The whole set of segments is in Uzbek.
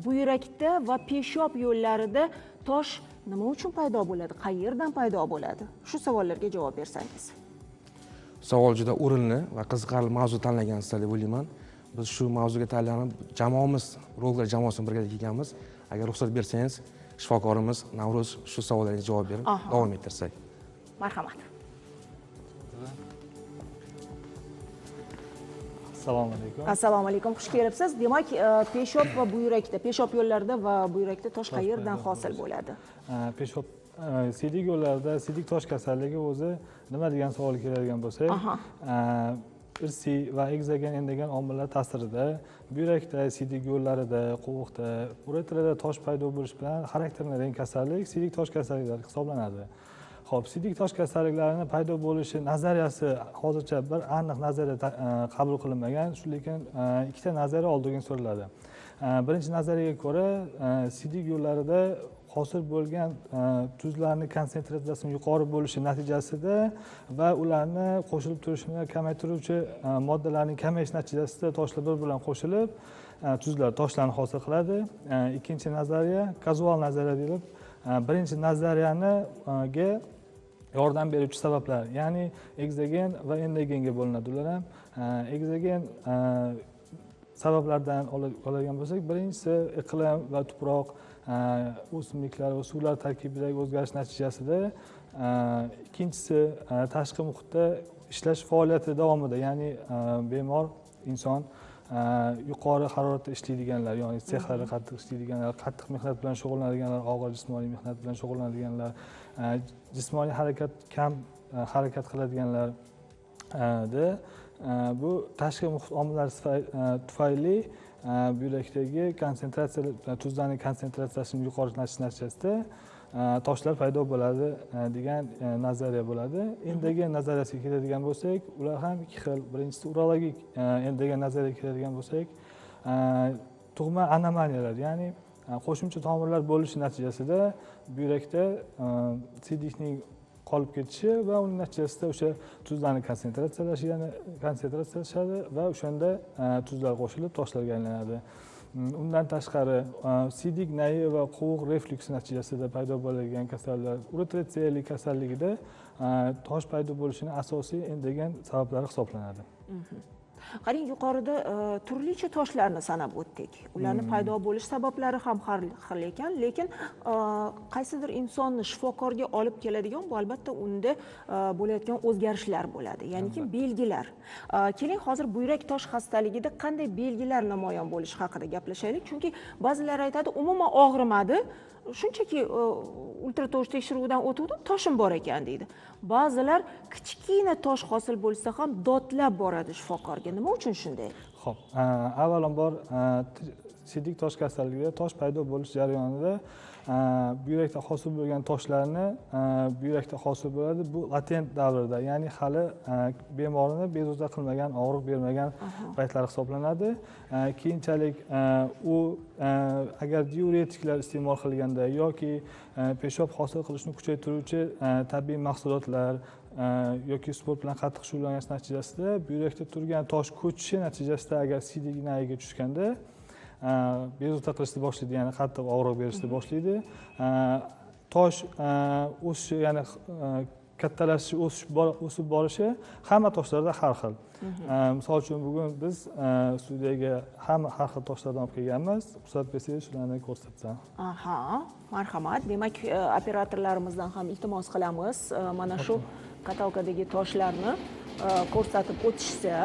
buyrakda va peshob yo'llarida tosh nima uchun paydo bo'ladi? Qayerdan paydo bo'ladi? Shu savollarga javob bersangiz. Savol juda o'rinli va qiziqarli mavzu tanlagansizlar deb o'ylayman. Biz shu mavzuga tayyorlanib, jamoamiz, urologlar jamoasini birgalikda kelganmiz. Agar ruxsat bersangiz, shifokorimiz Navruz shu savollarga javob berib davom ettirsak. Marhamat. Assalomu alaykum. Assalomu alaykum, xush kelibsiz. Demak, peshob va buyrakda, peshob yo'llarida va buyrakda tosh qayerdan hosil bo'ladi? Peshob siydik yo'llarida siydik tosh kasalligi o'zi nima degan savolga keladigan bo'lsak, irsiy va egzagen endogen omillar ta'sirida buyrakda, siydik yo'llarida, qo'riqda, uretrada tosh paydo bo'lish bilan xarakterlanadigan kasallik siydik tosh kasalliklari hisoblanadi. Xo'p, siydik tosh kasalliklarining paydo bo'lishi nazariyasi hozircha bir aniq nazariya qabul qilinmagan, lekin ikkita nazariya oldinga suriladi. Birinchi nazariyaga ko'ra, siydik yo'llarida hosil bo'lgan tuzlarning konsentratsiyasi yuqori bo'lishi natijasida va ularni qo'shilib turishini kamaytiruvchi moddalarning kamayishi natijasida toshlar bir bilan qo'shilib tuzlar toshlarni hosil qiladi. Ikkinchi nazariya kazual nazariya deyilib, birinchi nazariyaniga yordam beruvchi sabablar, ya'ni egzogen va endogenga bo'linadi. Ular ham egzogen sabablardan oladigan bo'lsak, birinchisi iqlim va tuproq, o'simliklar va suvlar tarkibidagi o'zgarish natijasida, ikkinchisi tashqi muhitda ishlash faoliyati davomida, ya'ni bemor inson yuqori haroratda ishlaydiganlar, ya'ni sexlarda qattiq ishlaydiganlar, qattiq mehnat bilan shug'ullanadiganlar, og'ir jismoniy mehnat bilan shug'ullanadiganlar, jismoniy harakat kam harakat qiladiganlarda bu tashqi muhit omillari tufayli buyrakdagi konsentratsiya, tuzlarning konsentratsiyasini yuqorilatish natijasida toshlar paydo bo'ladi degan nazariya bo'ladi. Endogen nazariyasiga keladigan bo'lsak, ular ham ikki xil. Birinchisi urologik endogen nazariyaga keladigan bo'lsak, tug'ma anomaliyalar, ya'ni qo'shimcha tomirlar bo'lishi natijasida buyrakda siydikning qolib ketishi va uning natijasida o'sha tuzlarning konsentratsiyalashadi va o'shanda tuzlar qo'shilib toshlarga aylanadi. Undan tashqari siydik nayi va qovuq refluksi natijasida paydo bo'ladigan kasalliklar uretritsiyalik kasalligida tosh paydo bo'lishining asosiy endogen sabablari hisoblanadi. Qarang, yuqorida turlicha toshlarni sanab o'tdik. Ularning paydo bo'lish sabablari ham har xil ekan, lekin qaysidir insonni shifokorga olib keladigan bu albatta unda bo'layotgan o'zgarishlar bo'ladi, ya'niki belgilar. Keling, hozir buyrak tosh xastaligida qanday belgilar namoyon bo'lishi haqida gaplashaylik, chunki ba'zilar aytadi, umuman og'rimadi, shunchaki ultratosh tekshiruvidan o'tdim, toshim bor ekan deydi. Ba'zilar kichkina tosh hosil bo'lsa ham dodlab boradi shifokorga. Nima uchun shunday? Xo'p, avvalambor siydik tosh kasalligida tosh paydo bo'lish jarayonida buyrakda hosil bo'lgan toshlarni buyrakda hosil bo'ladi. Bu latent davrda, ya'ni hali bemorni bezovta qilmagan, og'riq bermagan paytlar hisoblanadi. Keyinchalik u agar diuretiklar iste'mol qilganda yoki peshob hosil qilishni kuchaytiruvchi tabiiy mahsulotlar yoki sport bilan qattiq shug'ullanish natijasida buyrakda turgan tosh ko'chishi natijasida agar siydik nayiga tushganda bezovta qilishni boshlaydi, ya'ni qattiq og'riq berishni boshlaydi. Tosh o'sishi, ya'ni kattalashishi, o'sib borishi hamma toshlarda har xil. Misol uchun bugun biz studiyaga hamma har xil toshlardan olib kelganmiz. Ruxsat bersangiz shularni ko'rsatsam. Aha, marhamat. Demak, operatorlarimizdan ham iltimos qilamiz, mana shu katalkadagi toshlarni ko'rsatib o'tishsa.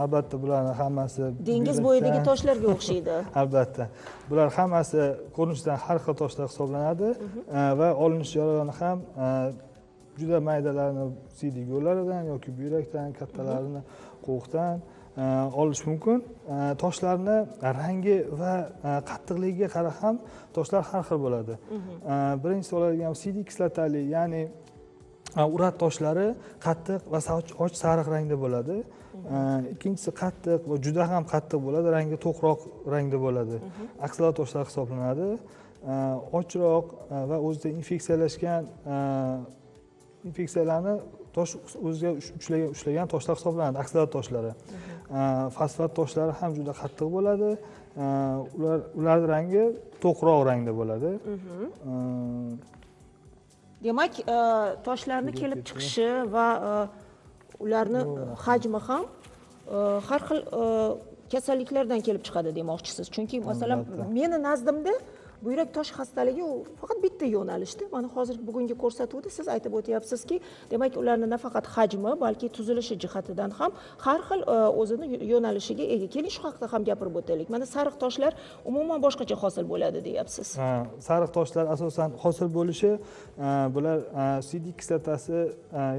Albatta bularning hammasi dengiz bo'yidagi toshlarga o'xshaydi. Albatta. Bular hammasi ko'rinishdan har xil toshlar hisoblanadi va olinish jarayoni ham juda maydalarni siydik yo'llaridan yoki buyrakdan, kattalarini qo'riqdan olish mumkin. Toshlarni rangi va qattiqligiga qarab ham toshlar har xil bo'ladi. Birinchisi oladigan siydik kislotali, ya'ni urat toshlari qattiq va och sariq rangda bo'ladi. Ikkinchisi qattiq va juda ham qattiq bo'ladi, rangi to'qroq rangda bo'ladi. Aksala toshlar hisoblanadi. Ochroq va o'zida infeksiyalashgan infeksiyalarni tosh o'ziga ushlagan toshlar hisoblanadi, aksiyat toshlari. Fosfat toshlari ham juda qattiq bo'ladi. Ularning rangi to'qroq rangda bo'ladi. Demak, toshlarni kelib chiqishi va ularni hajmi ham har xil kasalliklardan kelib chiqadi demoqchisiz. Chunki masalan, meni nazdimda buyrak tosh xastaligi u faqat bitta yo'nalishda. Mana hozir bugungi ko'rsatuvda siz aytib o'tyapsizki, demak ularni nafaqat hajmi, balki tuzilishi jihatidan ham har xil o'zini yo'nalishiga ega. Keling shu haqida ham gapirib o'taylik. Mana sariq toshlar umuman boshqacha hosil bo'ladi deyapsiz. Sariq toshlar asosan hosil bo'lishi bular sidik kislotasi,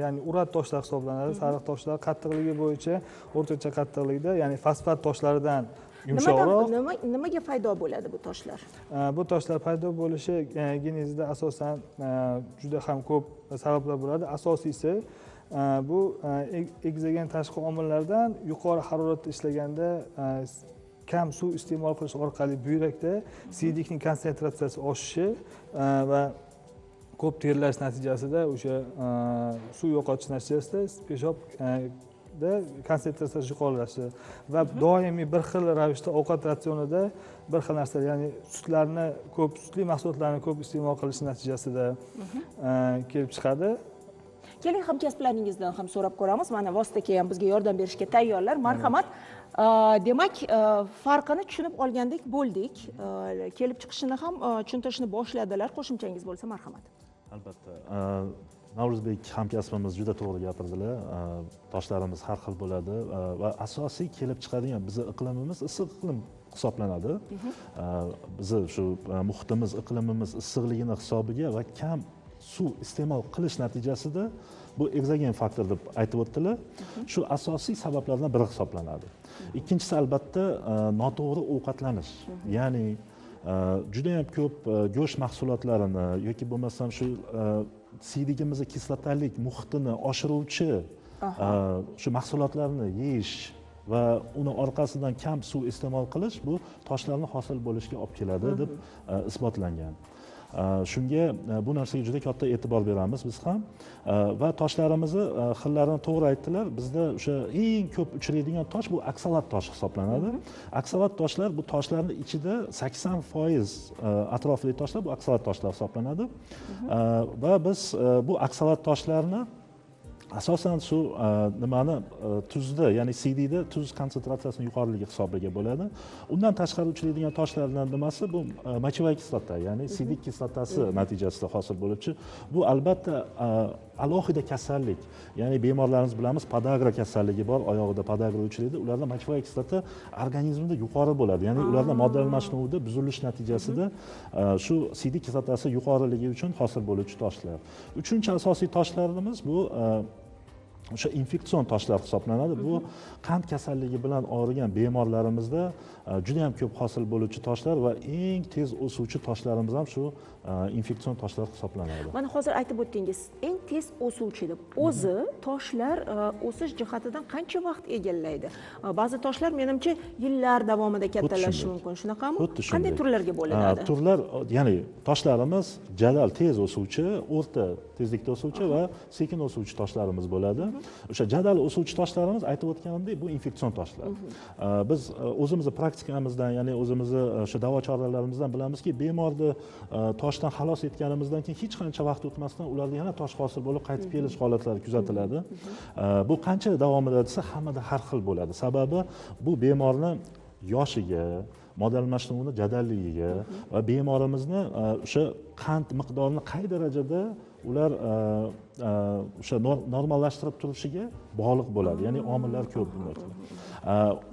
ya'ni urat toshlar hisoblanadi. Sariq toshlar qattiqligi bo'yicha o'rtacha qattiqlikda, ya'ni fosfat toshlaridan yumshoqroq. Nimaga paydo bo'ladi bu toshlar? Bu toshlar paydo bo'lishi genezida asosan juda ham ko'p sabablar bo'ladi. Asosiysi bu egzagen tashqi omillardan yuqori haroratda ishlaganda kam suv iste'mol qilish orqali buyrakda siydikning konsentratsiyasi oshishi va ko'p terlash natijasida o'sha suv yo'qotish natijasida peshob konsentratsiyasi yuqorilashi va doimiy bir xil ravishda ovqat ratsionida bir xil narsa, ya'ni sutli mahsulotlarni ko'p iste'mol qilish natijasida kelib chiqadi. Keling hamkasblaringizdan ham so'rab ko'ramiz. Mana vositaga ham bizga yordam berishga tayyorlar. Marhamat. Demak, farqini tushunib olgandek bo'ldik. Kelib chiqishini ham tushuntirishni boshladilar. Qo'shimchangiz bo'lsa, marhamat. Albatta. Navruzbek hamkasbimiz juda to'g'ri gapirdilar. Toshlarimiz har xil bo'ladi va asosiy kelib chiqadigan bizning iqlimimiz issiq iqlim hisoblanadi. Bizni shu muhitimiz, iqlimimiz issiqligini hisobiga va kam suv iste'mol qilish natijasida bu egzogen faktor deb aytib o'tdilar. Shu asosiy sabablardan biri hisoblanadi. Ikkinchisi albatta noto'g'ri ovqatlanish. Ya'ni juda ham ko'p go'sht mahsulotlarini yoki bo'lmasam shu siydigimizni kislotalik muhitini oshiruvchi shu mahsulotlarni yeyish va uni orqasidan kam suv iste'mol qilish bu toshlarni hosil bo'lishiga olib keladi deb isbotlangan. Shunga bu narsaga juda katta e'tibor beramiz biz ham va toshlarimizni xillarini to'g'ri aytdilar. Bizda o'sha eng ko'p uchraydigan tosh bu aksalat tosh hisoblanadi. Aksalat toshlar bu toshlarning ichida 80% atrofidagi toshlar bu aksalat toshlar hisoblanadi va biz bu aksalat toshlarni asosan shu nimani tuzda, ya'ni CDda tuz konsentratsiyasining yuqoriligi hisobiga bo'ladi. Undan tashqari uchraydigan toshlardan nimasi bu mochevая kislota, ya'ni sidik kislotasi natijasida hosil bo'luvchi. Bu albatta alohida kasallik. Ya'ni bemorlarimiz bilamiz, podagra kasalligi bor, oyog'ida podagra uchraydi. Ularda mochevая kislota organizmda yuqori bo'ladi. Ya'ni ularda modda almashinuvida buzilish natijasida shu sidik kislotasi yuqoriligi uchun hosil bo'luvchi toshlar. Uchinchi asosiy toshlarimiz bu o'sha infeksion toshlar hisoblanadi. Bu qand kasalligi bilan og'rigan bemorlarimizda juda ham ko'p hosil bo'luvchi toshlar va eng tez o'suvchi toshlarimiz ham shu infeksion toshlar hisoblanadi. Mana hozir aytib o'tdingiz, eng tez o'suvchi deb. O'zi toshlar o'sish jihatidan qancha vaqt egallaydi? Ba'zi toshlar menimcha yillar davomida kattalashishi mumkin. Shunaqami? Qanday turlarga bo'linadi? Turlar, ya'ni toshlarimiz jadal tez o'suvchi, o'rta tezlikda o'suvchi va sekin o'suvchi toshlarimiz bo'ladi. O'sha jadal o'suvchi toshlarimiz aytib o'tganimdek bu infeksion toshlar. Biz o'zimizni praktikamizdan, ya'ni o'zimizni o'sha davo choralarimizdan bilamizki, bemorni toshdan xalos etganimizdan keyin hech qancha vaqt o'tmasdan ularda yana tosh hosil bo'lib qaytib kelish holatlari kuzatiladi. Bu qancha davomida desa hammada har xil bo'ladi. Sababi bu bemorni yoshiga, modda almashinuvini jadalligiga va bemorimizni o'sha qand miqdorini qay darajada ular o'sha normallashtirib turishiga bog'liq bo'ladi. Ya'ni omillar ko'p bular.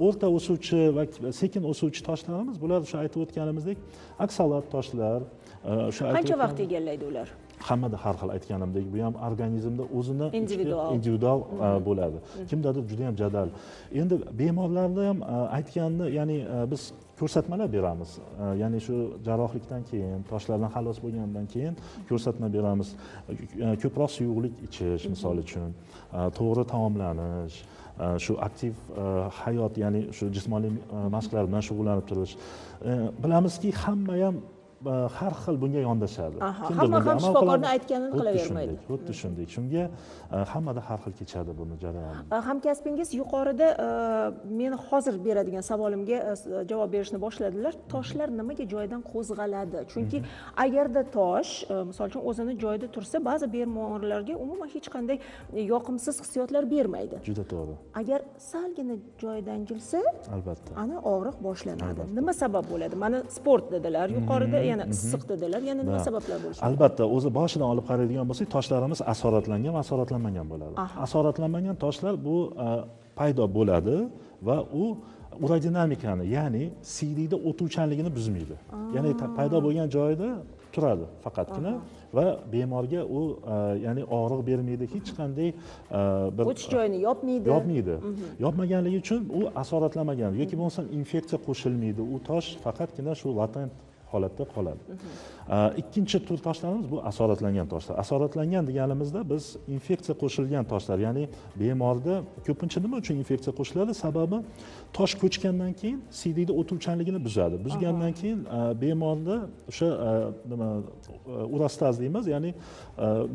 O'rta o'suvchi va sekin o'suvchi toshlarimiz bular o'sha aytib o'tganimizdek aksalat toshlar. Qancha vaqt egallaydi ular? Hammada har xil aytganimdek, bu ham organizmda o'zini individual bo'ladi. Kimdadir juda ham jadal. Endi bemorlarda ham aytganni, ya'ni biz ko'rsatmalar beramiz. Ya'ni shu jarrohlikdan keyin, toshlardan xalos bo'lgandan keyin ko'rsatma beramiz. Ko'proq suyuqlik ichish, misol uchun, to'g'ri taomlanish, shu aktiv hayot, ya'ni shu jismoniy mashqlar bilan shug'ullanib turish. Bilamizki, hamma ham har xil bunga yondashadi. Aha, Kimdir hamma bunga ham amal shifokorni qiladi. aytganini Xuddi qilavermaydi. shunday, Xuddi shunday. Shunga hammada har xil kechadi buni jarayoni. Hamkasbingiz yuqorida men hozir beradigan savolimga javob berishni boshladilar. Toshlar nimaga joyidan qo'zg'aladi? Chunki agarda tosh, misol uchun o'zini joyida tursa, ba'zi bemorlarga umuman hech qanday yoqimsiz hissiyotlar bermaydi. Juda to'g'ri. Agar salgina joyidan jilsa, Albatta. ana og'riq boshlanadi. Nima sabab bo'ladi? Mana sport dedilar, yuqorida yana issiq dedilar. Yana nima sabablar bo'lishi mumkin? Albatta, o'zi boshidan olib qaraydigan bo'lsak, toshlarimiz asoratlangan va asoratlanmagan bo'ladi. Asoratlanmagan toshlar bu paydo bo'ladi va u urodinamikani, ya'ni CDda o'tuvchanligini buzmaydi. Ya'ni paydo bo'lgan joyida turadi faqatgina va bemorga u ya'ni og'riq bermaydi, hech qanday bir o'tish joyini yopmaydi. Yopmaganligi uchun u asoratlanmagan yoki bo'lmasam infeksiya qo'shilmaydi. U tosh faqatgina shu latent holatda qoladi. Ikkinchi tur toshlarimiz bu asoratlangan toshlar. Asoratlangan deganimizda biz infeksiya qo'shilgan toshlar, ya'ni bemorda ko'pincha nima uchun infeksiya qo'shiladi? Sababi tosh ko'chgandan keyin CDda o'tuvchanligini buzadi. Buzgandan keyin bemorda o'sha nima urastaz deymiz, ya'ni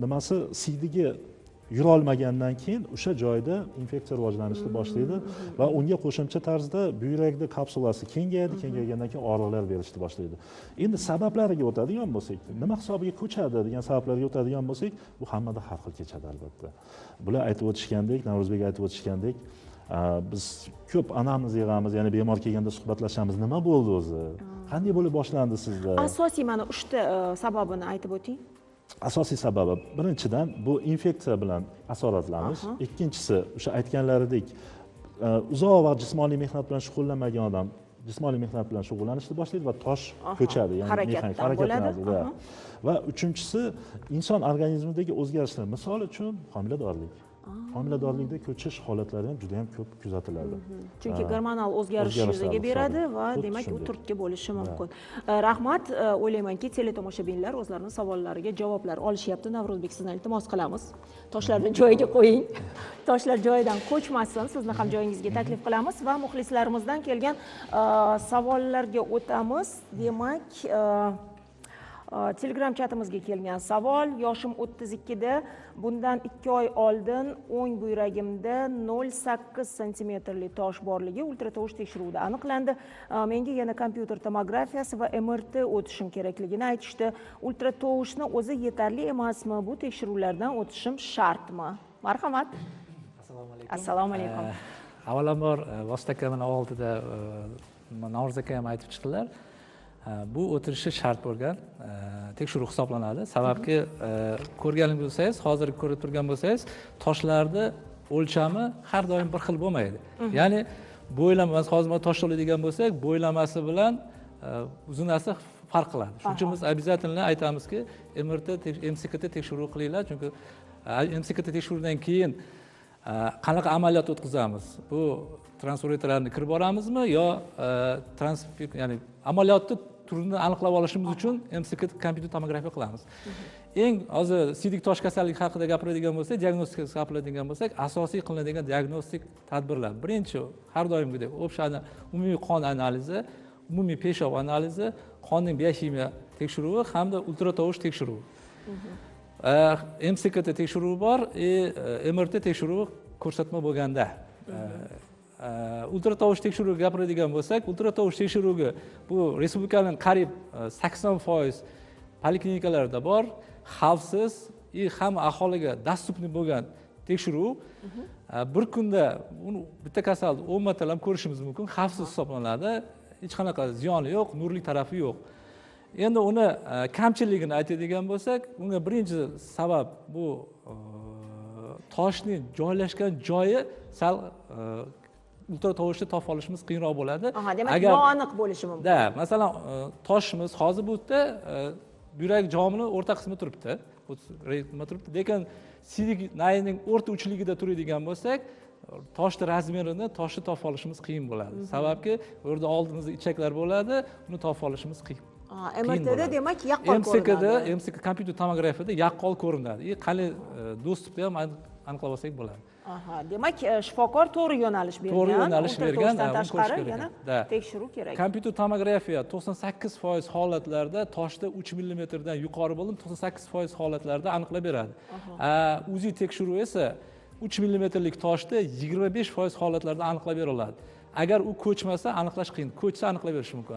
nimasi CDga yura olmagandan keyin o'sha joyda infeksiya rivojlanishni boshlaydi va unga qo'shimcha tarzda buyrakda kapsulasi kengaygandan keyin og'riqlar berishni boshlaydi. Endi sabablariga o'tadigan bo'lsak, nima hisobiga ko'chadi degan sabablarga o'tadigan bo'lsak, bu hammada har xil kechadi albatta. Bular aytib o'tishgandek, Navro'zbek aytib o'tishgandek, biz ko'p anamniz yig'amiz, ya'ni bemor kelganda suhbatlashamiz. Nima bo'ldi o'zi? Qanday bo'lib boshlandi sizda? Asosiy mana 3 ta sababini aytib o'ting. Asosiy sababi birinchidan bu infeksiya bilan asoratlanish, ikkinchisi o'sha aytganlaridek uzoq vaqt jismoniy mehnat bilan shug'ullanmagan odam jismoniy mehnat bilan shug'ullanishni boshlaydi va tosh ko'chadi, ya'ni mexanik harakatlanadi. Va uchinchisi inson organizmidagi o'zgarishlar, misol uchun homiladorlik. Homiladorlikda ko'chish holatlari ham juda ham ko'p kuzatiladi. Chunki gormonal o'zgarish yuzaga beradi va demak u turtki bo'lishi mumkin. Rahmat, o'ylaymanki teletomoshabinlar o'zlarining savollariga javoblar olishyapti. Navro'zbek, sizdan iltimos qilamiz. Toshlarni joyiga qo'ying. Toshlar joyidan ko'chmasin. Sizni ham joyingizga taklif qilamiz va muxlislarimizdan kelgan savollarga o'tamiz. Demak, Telegram chatimizga kelgan savol: yoshim 32 da, bundan 2 oy oldin o'ng buyragimda 0,8 santimetrli tosh borligi ultratovush tekshiruvida aniqlandi. Menga yana kompyuter tomografiyasi va MRT o'tishim kerakligini aytishdi. Ultratovushni o'zi yetarli emasmi? Bu tekshiruvlardan o'tishim shartmi? Marhamat. Assalomu alaykum. Assalomu alaykum. Avvalambor Vosita kamini oldida Navro'z aka ham aytib chiqdilar. Bu o'tirishi shart bo'lgan tekshiruv hisoblanadi. Sababki ko'rganingiz bo'lsangiz, hozir ko'rib turgan bo'lsangiz, toshlarda o'lchami har doim bir xil bo'lmaydi. Ya'ni bo'ylamasi, hozir tosh oladigan bo'lsak, bo'ylamasi bilan uzunasi farq qiladi. Shuning uchun biz обязательно aytamizki, MRT, MCKT tekshiruv qilinglar, chunki MCKT tekshiruvdan keyin qanaqa amaliyot o'tkazamiz? Bu transuriterlarni kirib boramizmi yo ya'ni amaliyotni turini aniqlab olishimiz uchun MCKT kompyuter tomografiya qilamiz. Eng hozir sidik tosh kasalligi haqida gapiradigan bo'lsak, diagnostikasi gapiradigan bo'lsak, asosiy qilinadigan diagnostik tadbirlar. Birinchi, har doimgidek, o'shani umumiy qon analizi, umumiy peshov analizi, qonning biokimiya tekshiruvi hamda ultratovush tekshiruvi. MCKT tekshiruvi bor, MRT tekshiruvi ko'rsatma bo'lganda. Ultratovush tekshiruviga gapiradigan bo'lsak, ultratovush tekshiruviga bu respublikaning qariyb 80% poliklinikalarda bor, xavfsiz hamma aholiga dostupniy bo'lgan tekshiruv. Bir kunda uni bitta kasalni 10 martalab ko'rishimiz mumkin, xavfsiz hisoblanadi, hech qanaqa ziyoni yo'q, nurli tarafi yo'q. Endi uni kamchiligini aytadigan bo'lsak, unga birinchi sabab bu toshning joylashgan joyi sal ultratovushni topib olishimiz qiyinroq bo'ladi. Demak, noaniq bo'lishi mumkin. Da, masalan, toshimiz hozir bu yerda buyrak jomini o'rta qismida turibdi. Lekin sidik nayining o'rta uchligida turadigan bo'lsak, toshni razmerini toshni topib olishimiz qiyin bo'ladi. Sababki, bu yerda oldimizda ichaklar bo'ladi, uni topib olishimiz qiyin. MRTda demak yaqqol ko'rinadi. MCK kompyuter tomografiyada yaqqol ko'rinadi. Qanday dostupda ham aniqlab olsak bo'ladi. Aha, demak, shifokor to'g'ri yo'nalish bergan. To'g'ri yo'nalish bergan, ultratovushdan uni ko'rish tashqari kerak. yana Da. tekshiruv kerak. Kompyuter tomografiya 98% holatlarda toshda 3 millimetrdan yuqori bo'lim 98% holatlarda aniqlab beradi. UZI tekshiruvi esa 3 millimetrlik toshda 25% holatlarda aniqlab bera oladi. Agar u ko'chmasa aniqlash qiyin, ko'chsa aniqlab berish mumkin.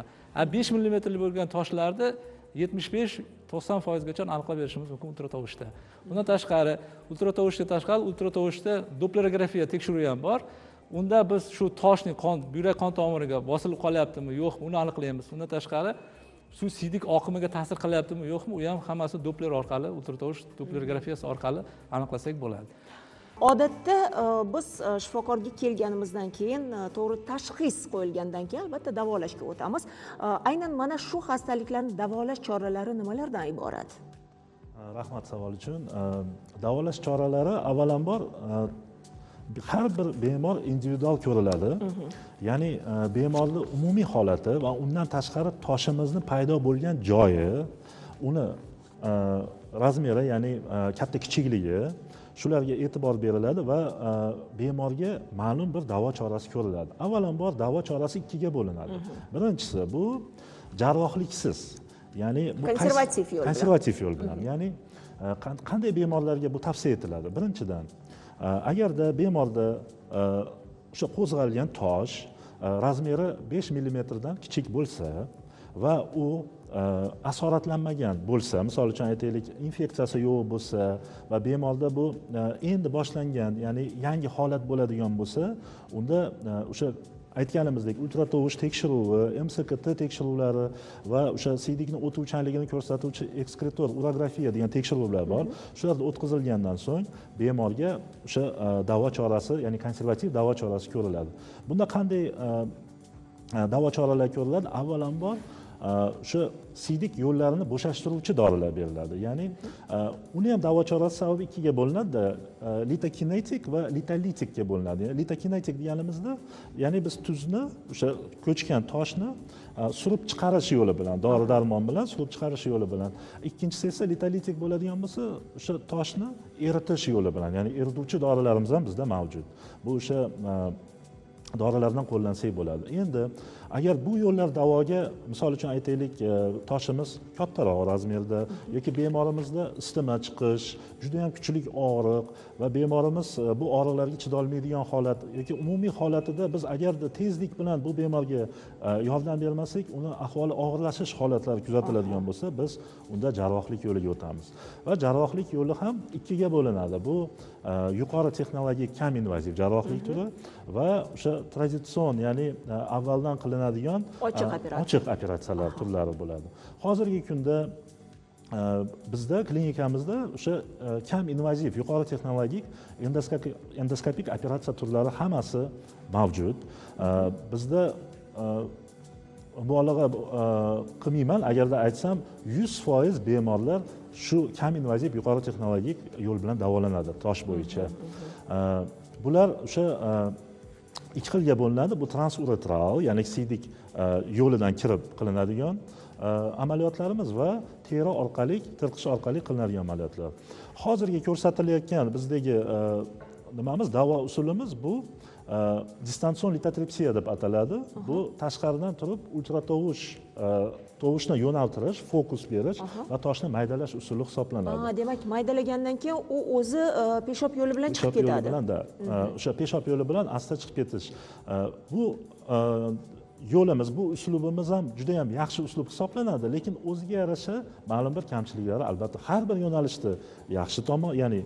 5 millimetrli bo'lgan toshlarda 75-90% gacha aniqlab berishimiz mumkin ultratovushda. Bundan tashqari, ultratovushda dopplerografiya tekshiruvi ham bor. Unda biz shu toshning buyrak qon tomiriga bosilib qolyaptimi, yo'qmi, uni aniqlaymiz. Undan tashqari, suv siydik oqimiga ta'sir qilyaptimi, yo'qmi, u ham hammasi doppler orqali, ultratovush dopplerografiyasi orqali aniqlasak bo'ladi. Odatda biz shifokorga kelganimizdan keyin to'g'ri tashxis qo'yilgandan keyin albatta davolashga o'tamiz. Aynan mana shu xastaliklarni davolash choralari nimalardan iborat? Rahmat savol uchun. Davolash choralari avvalambor har bir bemor individual ko'riladi. Ya'ni bemorning umumiy holati va undan tashqari toshimizni paydo bo'lgan joyi, uni razmeri, ya'ni katta kichikligi, shularga e'tibor beriladi va bemorga ma'lum bir davo chorasi ko'riladi. Avvalambor davo chorasi ikkiga bo'linadi. Birinchisi bu jarrohliksiz, ya'ni bu konservativ yo'l bilan. Ya'ni qanday bemorlarga bu tavsiya etiladi? Birinchidan, agarda bemorda o'sha qo'zg'algan tosh razmeri 5 millimetrdan kichik bo'lsa va u asoratlanmagan bo'lsa, misol uchun aytaylik, infeksiyasi yo'q bo'lsa va bemorda bu endi boshlangan, ya'ni yangi holat bo'ladigan bo'lsa, unda o'sha aytganimizdek ultratovush tekshiruvi, MSKT tekshiruvlari va o'sha siydikni o'tuvchanligini ko'rsatuvchi ekskretor urografiya degan tekshiruvlar bor. Shularda o'tkazilgandan so'ng bemorga o'sha davo chorasi, ya'ni konservativ davo chorasi ko'riladi. Bunda qanday davo choralari ko'riladi? Avvalambor o'sha siydik yo'llarini bo'shashtiruvchi dorilar beriladi. Ya'ni uni ham davo chorasi sababi ikkiga bo'linadi. Litokinetik va litolitikga bo'linadi. Litokinetik deganimizda, ya'ni biz tuzni, o'sha ko'chgan toshni surib chiqarish yo'li bilan, dori-darmon bilan surib chiqarish yo'li bilan. Ikkinchisi esa litolitik bo'ladigan bo'lsa, o'sha toshni eritish yo'li bilan, ya'ni erituvchi dorilarimiz ham bizda mavjud. Bu o'sha dorilardan qo'llansak bo'ladi. Endi agar bu yo'llar davoga, misol uchun aytaylik, toshimiz kattaroq razmerda yoki bemorimizda isitma chiqish, juda ham kuchli og'riq va bemorimiz bu og'riqlarga chidolmaydigan holat yoki umumiy holatida biz agarda tezlik bilan bu bemorga yordam bermasak, uni ahvoli og'irlashish holatlari kuzatiladigan bo'lsa, biz unda jarrohlik yo'liga o'tamiz. Va jarrohlik yo'li ham ikkiga bo'linadi. Bu yuqori texnologik kam invaziv jarrohlik turi va o'sha traditsion, ya'ni avvaldan qilinadigan ochiq operatsiyalar turlari bo'ladi. Hozirgi kunda bizda klinikamizda o'sha kam invaziv, yuqori texnologik endoskopik operatsiya turlari hammasi mavjud. Bizda mubolag'a qilmayman agarda aytsam 100% bemorlar shu kam invaziv yuqori texnologik yo'l bilan davolanadi tosh bo'yicha. Bular o'sha ikki xilga bo'linadi. Bu transuretral, ya'ni siydik yo'lidan kirib qilinadigan amaliyotlarimiz va teri orqali, tirqish orqali qilinadigan amaliyotlar. Hozirgi ko'rsatilayotgan bizdagi nimamiz, davo usulimiz bu distansion litotripsiya deb ataladi. Bu tashqaridan turib ultratovush, tovushni yo'naltirish, fokus berish va toshni maydalash usuli hisoblanadi. Demak, maydalagandan keyin u o'zi peshob yo'li bilan chiqib ketadi. Peshob yo'li bilan, o'sha peshob yo'li bilan asta chiqib ketish. Bu yo'limiz, bu uslubimiz ham juda ham yaxshi uslub hisoblanadi, lekin o'ziga yarasha ma'lum bir kamchiliklari albatta har bir yo'nalishda yaxshi tomon, ya'ni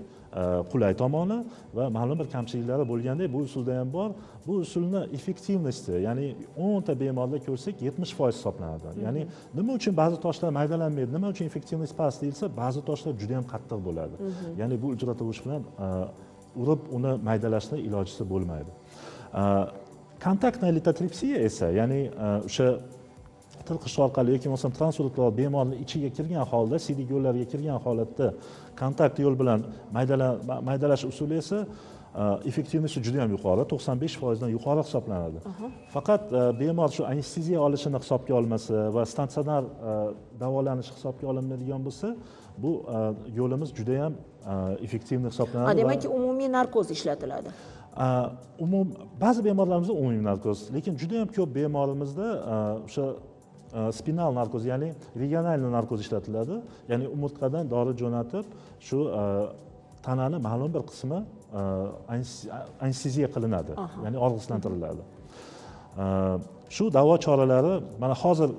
qulay tomoni va ma'lum bir kamchiliklari bo'lgandek, bu usulda ham bor. Bu usulni effektivnosti, ya'ni 10 ta bemorda ko'rsak 70% hisoblanadi. Ya'ni nima uchun ba'zi toshlar maydalanmaydi, nima uchun effektivность past deyilsa, ba'zi toshlar juda ham qattiq bo'ladi. Ya'ni bu ultratovush bilan urib uni maydalashni ilojisi bo'lmaydi. Kontaktli litotripsiya esa, ya'ni o'sha tirqish orqali yoki bo'lmasam transuretral bemorning ichiga kirgan holda, siydik yo'llariga kirgan holatda kontakt yo'l bilan maydalash usuli esa effektivnosti juda ham yuqori, 95% dan yuqori hisoblanadi. Faqat bemor shu anesteziya olishini hisobga olmasa va statsionar davolanish hisobga olinmaydigan bo'lsa, bu yo'limiz juda ham effektivniy hisoblanadi. Demak, umumiy narkoz ishlatiladi. Ba'zi bemorlarimizda umumiy narkoz, lekin juda ham ko'p bemorimizda o'sha spinal narkoz, ya'ni regionalniy narkoz ishlatiladi. Ya'ni umurtqadan dori jo'natib, shu tanani ma'lum bir qismi anesteziya qilinadi, ya'ni og'riqsizlantiriladi. Shu davo choralari mana hozir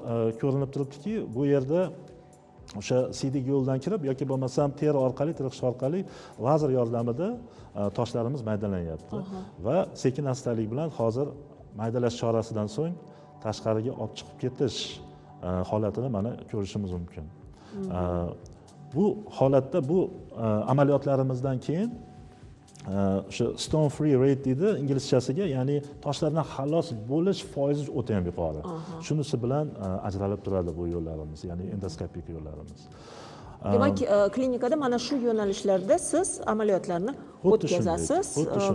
ko'rinib turibdiki, bu yerda o'sha siydik yo'ldan kirib yoki bo'lmasam teri orqali, tirqish orqali lazer yordamida toshlarimiz maydalanyapti va sekin astalik bilan hozir maydalash chorasidan so'ng tashqariga olib chiqib ketish holatini mana ko'rishimiz mumkin. Bu holatda bu amaliyotlarimizdan keyin o'sha stone free rate deydi inglizchasiga, ya'ni toshlardan xalos bo'lish foizi o'ta ham yuqori. Shunisi bilan ajralib turadi bu yo'llarimiz, ya'ni endoskopik yo'llarimiz. Demak, klinikada mana shu yo'nalishlarda siz amaliyotlarni o'tkazasiz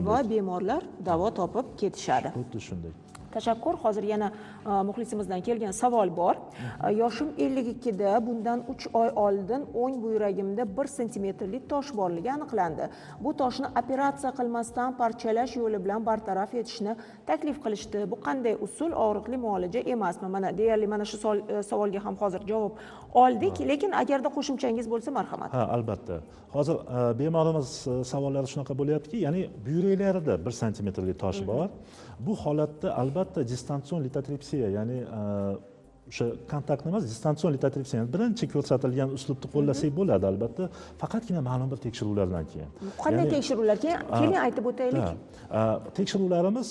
va bemorlar davo topib ketishadi. Xuddi shunday. Tashakkur. Hozir yana muxlisimizdan kelgan savol bor. Yoshim 52 da, bundan 3 oy oldin o'ng buyragimda 1 sm-lik tosh borligi aniqlandi. Bu toshni operatsiya qilmasdan parchalash yo'li bilan bartaraf etishni taklif qilishdi. Bu qanday usul? Og'riqli muolaja emasmi? Mana deyarli mana shu savolga ham hozir javob oldik, lekin agarda qo'shimchangiz bo'lsa marhamat. Ha, albatta. Hozir bemorimiz savollari shunaqa bo'lyaptiki, ya'ni buyraklarida 1 sm-lik tosh bor. Bu holatda albatta distansion litotripsiya, ya'ni o'sha kontaktni emas, distansion litotripsiya, birinchi ko'rsatilgan uslubni qo'llasak bo'ladi albatta, faqatgina ma'lum bir tekshiruvlardan keyin. Qanday tekshiruvlar? Keling aytib o'taylik. Tekshiruvlarimiz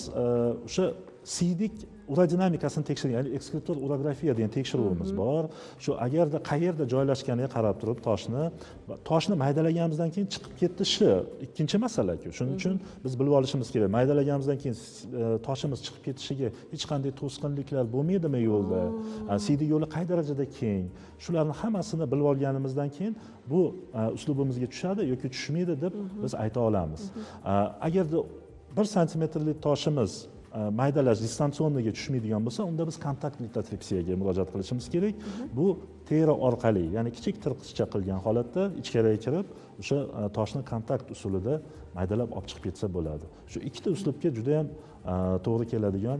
o'sha siydik urodinamikasini tekshirgan, ya'ni ekskretor urografiya degan tekshiruvimiz bor. Shu agarda qayerda joylashganiga qarab turib toshni maydalaganimizdan keyin chiqib ketishi ikkinchi masala-ku. Shuning uchun biz bilib olishimiz kerak. Maydalaganimizdan keyin toshimiz chiqib ketishiga hech qanday to'sqinliklar bo'lmaydimi yo'lda? Siydik yo'li qay darajada keng? Shularni hammasini bilib olganimizdan keyin bu uslubimizga tushadi yoki tushmaydi deb biz ayta olamiz. Agarda 1 sm-lik toshimiz maydalash distansionniga tushmaydigan bo'lsa, unda biz kontakt litotripsiyaga murojaat qilishimiz kerak. Bu teri orqali, ya'ni kichik tirqishcha qilgan holatda ichkariga kirib, o'sha toshni kontakt usulida maydalab olib chiqib ketsa bo'ladi. Shu ikkita uslubga juda ham to'g'ri keladigan.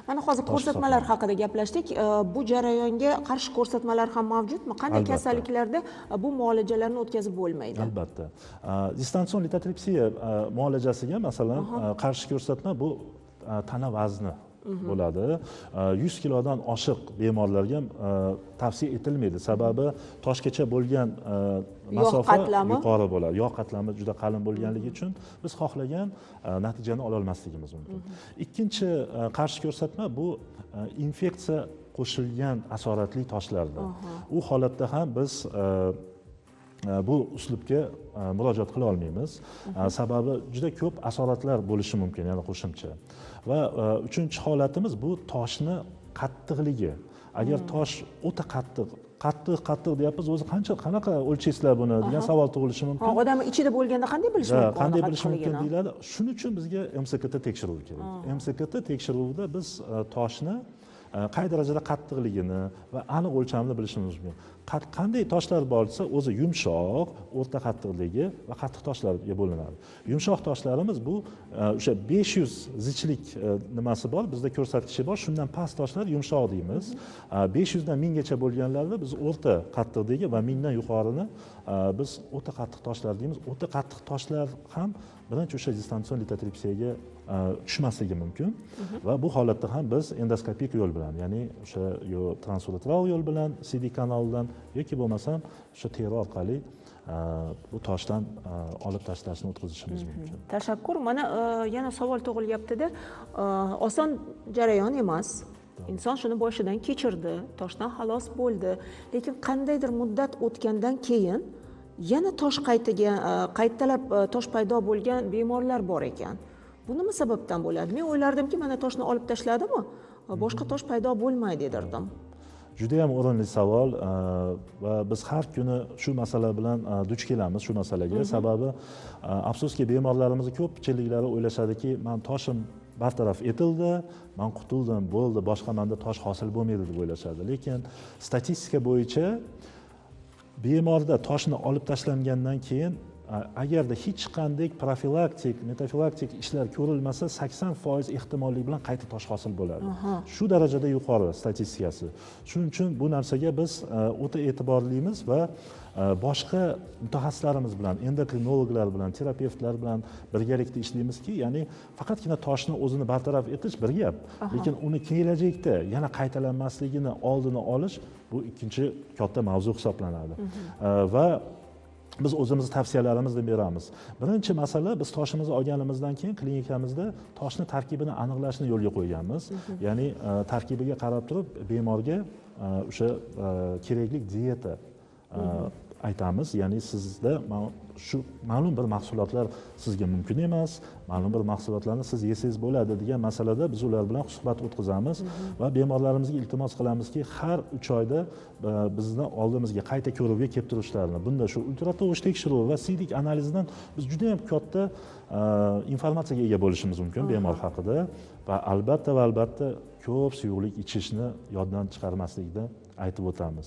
Mana hozir ko'rsatmalar haqida gaplashdik. Bu jarayonga qarshi ko'rsatmalar ham mavjudmi? Qanday kasalliklarda bu muolajalarni o'tkazib bo'lmaydi? Albatta. Distansion litotripsiya muolajasiga masalan qarshi ko'rsatma bu tana vazni bo'ladi. 100 kilodan oshiq bemorlarga tavsiya etilmaydi. Sababi toshgacha bo'lgan masofa yuqori bo'ladi. Yog' qatlami juda qalin bo'lganligi uchun biz xohlagan natijani ola olmasligimiz mumkin. Ikkinchi qarshi ko'rsatma bu infeksiya qo'shilgan asoratli toshlarda. U holatda ham biz bu uslubga murojaat qila olmaymiz. Sababi juda ko'p asoratlar bo'lishi mumkin, ya'ni qo'shimcha. Va uchinchi holatimiz bu toshni qattiqligi. Agar tosh o'ta qattiq deyapmiz, o'zi qanaqa o'lchaysizlar buni degan savol tug'ilishi mumkin. Odam ichida bo'lganda qanday bilish mumkin? Qanday bilish mumkin deyiladi. Shuning uchun bizga MSKT tekshiruvi kerak. MSKT tekshiruvida biz toshni qay darajada qattiqligini va aniq o'lchamini bilishimiz mumkin. Qanday toshlar bor desa, o'zi yumshoq, o'rta qattiqligi va qattiq toshlarga bo'linadi. Yumshoq toshlarimiz bu o'sha 500 zichlik nimasi bor, bizda ko'rsatkichi bor. Shundan past toshlar yumshoq deymiz. 500 dan 1000 gacha bo'lganlarni biz o'rta qattiqligi va 1000 dan yuqorini biz o'ta qattiq toshlar deymiz. O'ta qattiq toshlar ham birinchi o'sha distansion litotripsiyaga tushmasligi mumkin va bu holatda ham biz endoskopik yo'l bilan, ya'ni o'sha transuretral yo'l bilan CD kanalidan yoki bo'lmasam o'sha teri orqali bu toshdan olib tashlashni o'tkazishimiz mumkin. Tashakkur. Mana yana savol tug'ilyapti-da, oson jarayon emas. Inson shuni boshidan kechirdi, toshdan xalos bo'ldi, lekin qandaydir muddat o'tgandan keyin yana tosh qaytalab tosh paydo bo'lgan bemorlar bor ekan. Bu nima sababdan bo'ladi? Men o'ylardimki, mana toshni olib tashladimi, boshqa tosh paydo bo'lmaydi derdim. Juda ham o'rinli savol va biz har kuni shu masala bilan duch kelamiz shu masalaga. Sababi afsuski bemorlarimizni ko'pchiliklari o'ylashadiki, men toshim bartaraf etildi, men qutuldim, bo'ldi, boshqa menda tosh hosil bo'lmaydi deb o'ylashadi. Lekin statistika bo'yicha bemorda toshni olib tashlangandan keyin agarda hech qanday profilaktik, metafilaktik ishlar ko'rilmasa 80% ehtimollik bilan qayta tosh hosil bo'ladi. Shu darajada yuqori statistikasi. Shuning uchun bu narsaga biz o'ta e'tiborlimiz va boshqa mutaxassislarimiz bilan, endokrinologlar bilan, terapevtlar bilan birgalikda ishlaymizki, ya'ni faqatgina toshni o'zini bartaraf etish bir gap, lekin uni kelajakda yana qaytalanmasligini oldini olish bu ikkinchi katta mavzu hisoblanadi. Va biz o'zimiz tavsiyalarimizni beramiz. Birinchi masala, biz toshimizni olganimizdan keyin klinikamizda toshni tarkibini aniqlashni yo'lga qo'yganmiz. Ya'ni tarkibiga qarab turib bemorga o'sha kerakli dieta aytamiz. Ya'ni sizda shu ma'lum bir mahsulotlar sizga mumkin emas, ma'lum bir mahsulotlarni siz yesangiz bo'ladi degan masalada biz ular bilan suhbat o'tkazamiz va bemorlarimizga iltimos qilamizki, har 3 oyda bizni oldimizga qayta ko'ruvga kelib turishlarini, bunda shu ultratovush tekshiruvi va siydik analizidan biz juda ham katta informatsiyaga ega bo'lishimiz mumkin bemor haqida va albatta ko'p suyuqlik ichishni yoddan chiqarmaslikni aytib o'tamiz.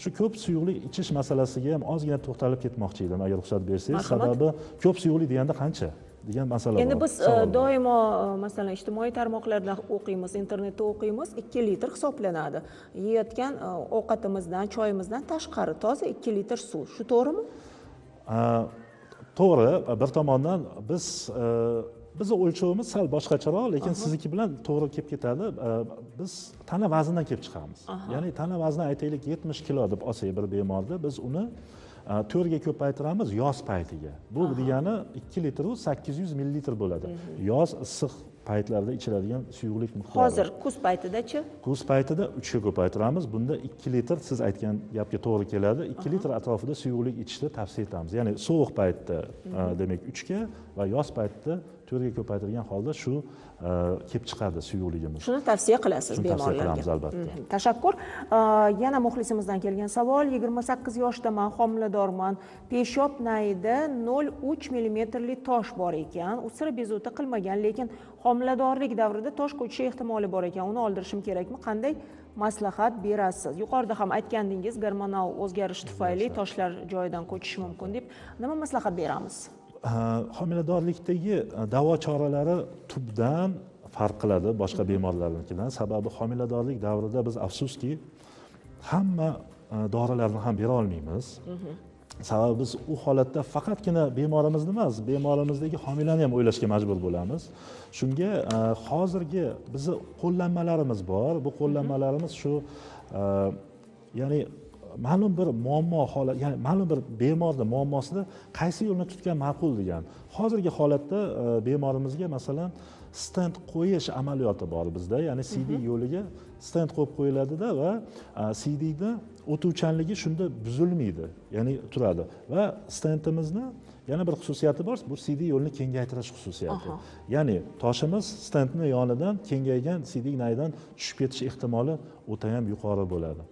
Shu ko'p suyuqlik ichish masalasiga ham ozgina to'xtalib ketmoqchi edim, agar ruxsat bersangiz. Sababi ko'p suyuqlik deganda qancha degan masala bor. Endi biz doimo masalan ijtimoiy tarmoqlarda o'qiymiz, internetda o'qiymiz, 2 litr hisoblanadi. Yeyotgan ovqatimizdan, choyimizdan tashqari toza 2 litr suv. Shu to'g'rimi? To'g'ri, bir tomondan bizni o'lchovimiz sal boshqacharoq, lekin sizniki bilan to'g'ri kelib ketadi. Biz tana vaznidan kelib chiqamiz. Ya'ni tana vazni aytaylik 70 kilo deb olsak bir bemorda, biz uni 4 ga ko'paytiramiz yoz paytiga. Bu degani 2 litr 800 millilitr bo'ladi. Yoz issiq paytlarda ichiladigan suyuqlik miqdori. Hozir kuz paytida-chi? Kuz paytida 3 ga ko'paytiramiz. Bunda 2 litr siz aytgan gapga to'g'ri keladi. 2 litr atrofida suyuqlik ichishni tavsiya etamiz. Ya'ni sovuq paytda demak 3 ga va yoz paytida 4 ga ko'paytirgan holda shu kelib chiqadi suyuqligimiz. Shuni tavsiya qilasiz Shuni tavsiya bemorlarga. qilamiz albatta. Tashakkur. Yana muxlisimizdan kelgan savol, 28 yoshdaman, homiladorman. Peshob nayida 0,3 millimetrli tosh bor ekan. U sira bezovta qilmagan, lekin homiladorlik davrida tosh ko'chishi ehtimoli bor ekan. Uni oldirishim kerakmi? Qanday maslahat berasiz? Yuqorida ham aytgandingiz, gormonal o'zgarish tufayli toshlar joyidan ko'chishi mumkin deb. Nima maslahat beramiz? Homiladorlikdagi davo choralari tubdan farq qiladi boshqa bemorlarnikidan. Sababi homiladorlik davrida biz afsuski hamma dorilarni ham bera olmaymiz. Sababi biz u holatda faqatgina bemorimizni emas, bemorimizdagi homilani ham o'ylashga majbur bo'lamiz. Shunga hozirgi bizni qo'llanmalarimiz bor. Bu qo'llanmalarimiz shu ya'ni ma'lum bir muammo holat, ya'ni ma'lum bir bemorning muammosida qaysi yo'lni tutgan ma'qul degan. Hozirgi holatda bemorimizga masalan stent qo'yish amaliyoti bor bizda, ya'ni CD yo'liga stent qo'yib qo'yiladida va CDni o'tuvchanligi shunda buzilmaydi, ya'ni turadi va stentimizni yana bir xususiyati bor, bu CD yo'lini kengaytirish xususiyati. Ya'ni toshimiz stentning yonidan kengaygan CD naydan tushib ketish ehtimoli o'ta ham yuqori bo'ladi.